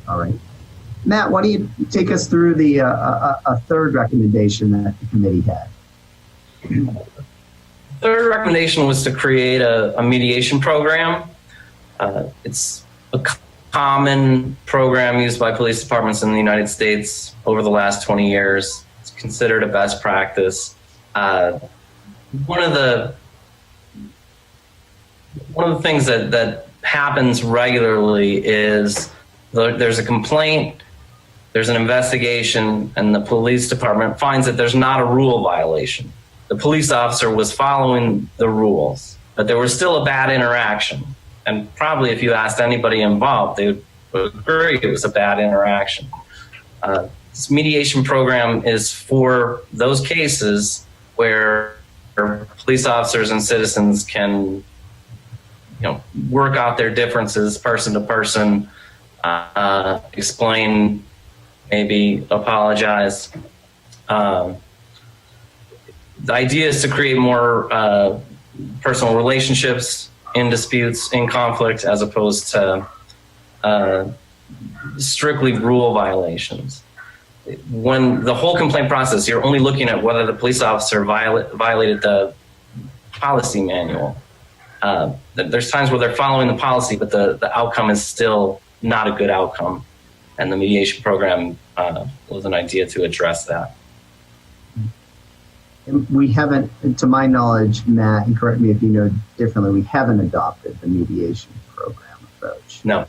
All right. Matt, why don't you take us through the a third recommendation that the committee had? Third recommendation was to create a mediation program. It's a common program used by police departments in the United States over the last 20 years. It's considered a best practice. One of the things that happens regularly is there's a complaint, there's an investigation, and the police department finds that there's not a rule violation. The police officer was following the rules, but there was still a bad interaction. And probably if you asked anybody involved, they would agree it was a bad interaction. This mediation program is for those cases where police officers and citizens can, work out their differences person to person, explain, maybe apologize. The idea is to create more personal relationships in disputes, in conflict, as opposed to strictly rule violations. When the whole complaint process, you're only looking at whether the police officer violated the policy manual. There's times where they're following the policy, but the outcome is still not a good outcome. And the mediation program was an idea to address that. We haven't, to my knowledge, Matt, and correct me if you know differently, we haven't adopted the mediation program approach. No.